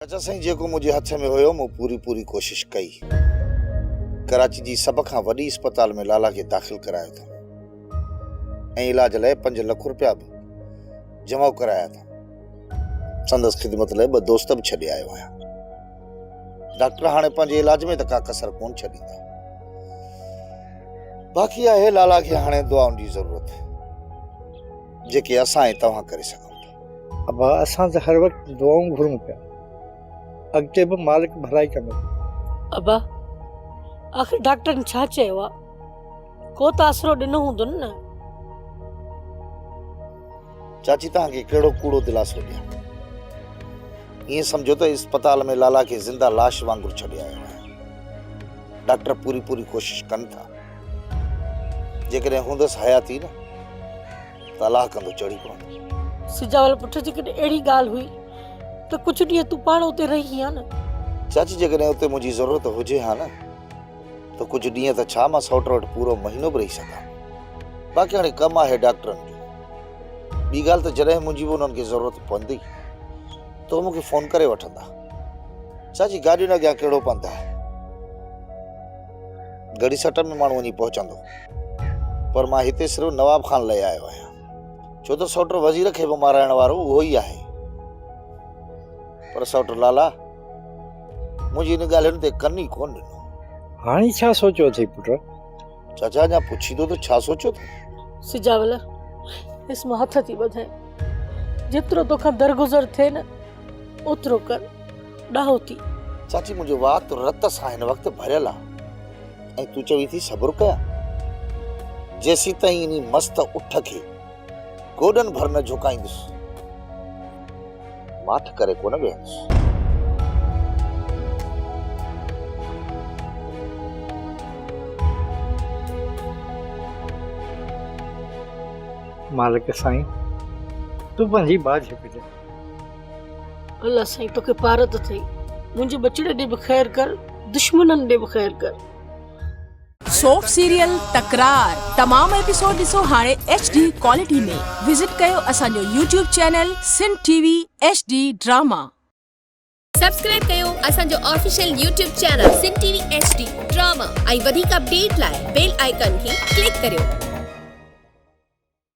चाचा साईं जेको मुझे हथ में हुयो मु पूरी कोशिश कई। कराची जी सब खां वडी अस्पताल में लाला के दाखिल करायो था ऐं इलाज लाइ 5 लाख रुपया भी जमा कराया था। संदस खिदमत लाइ 2 दोस्त भी छॾे आयो आहियां। डॉक्टर हाणे पंहिंजे इलाज में त का कसर कोन छॾींदा। बाक़ी आहे लाला खे हाणे दुआउनि जी ज़रूरत जेके असां ऐं तव्हां करे सघूं। अबा असां त हर वक्त दुआऊं घुरूं पिया, अॻिते बि मालिक भलाई कंदो। अबा आखिर डॉक्टर ने छा चयो आहे? को त आसरो ॾिनो हूंदो न। चाची तव्हांखे कहिड़ो कूड़ो दिलासो ॾियां? ईअं सम्झो त अस्पताल में लाला खे ज़िंदा लाश वांगुरु छॾे आयो आहियां। डॉक्टर पूरी कोशिश कनि था। जेकॾहिं हूंदसि हयाती न त अलाह कंदो चढ़ी पवंदो। सिजावल पुट जेकॾहिं अहिड़ी ॻाल्हि हुई त कुझु ॾींहं तूं पाण उते रही हा न। चाची जेकॾहिं उते मुंहिंजी ज़रूरत हुजे हा न त कुझु ॾींहं त छा मां सौट वटि पूरो महीनो बि रही सघां। बाक़ी हाणे कमु आहे डॉक्टरनि जो। ॿी ॻाल्हि त जॾहिं मुंहिंजी बि उन्हनि खे ज़रूरत पवंदी त उहे मूंखे फ़ोन करे वठंदा। चाची गाॾियुनि अॻियां कहिड़ो पंधु आहे, घड़ी सट में माण्हू वञी पहुचंदो। पर मां हिते सिर्फ़ु नवाब ख़ान लाइ आयो आहियां, छो त सौट वज़ीर खे बि माराइण वारो उहो ई आहे। पर सौट लाला मुंहिंजी इन ॻाल्हियुनि ते कन ई कोन ॾिनो। हाणे छा सोचियो अथई पुट? चाचा अञा पुछींदो त छा सोचियो अथई? सिजावल इस मां हथ थी ॿधाए, जेतिरो तोखां दरगुज़र थिए न ओतिरो कर, ॾाहो थी। चाची मुंहिंजो वात रत सां हिन वक़्तु भरियल आहे ऐं तूं चवी थी सब्र कयां। जेसीं ताईं इन मस्त उठ खे गोॾनि भर न झुकाईंदुसि माठ करे कोन वेहंदुसि। मालिक साईं तूं पंहिंजी बात हिकु अल्लाह साईं तोखे पार त थई, मुंहिंजे बचड़े ॾे बि ख़ैर कर, दुश्मननि ॾे बि ख़ैर कर। सोप सीरियल तकरार तमाम एपिसोड ॾिसो हाणे HD क्वालिटी में। विजिट कयो असांजो YouTube channel Sindh TV HD drama. Subscribe कयो असांजो official YouTube channel Sindh TV HD drama ऐं वधीक अपडेट लाइ बेल आइकन खे क्लिक करियो।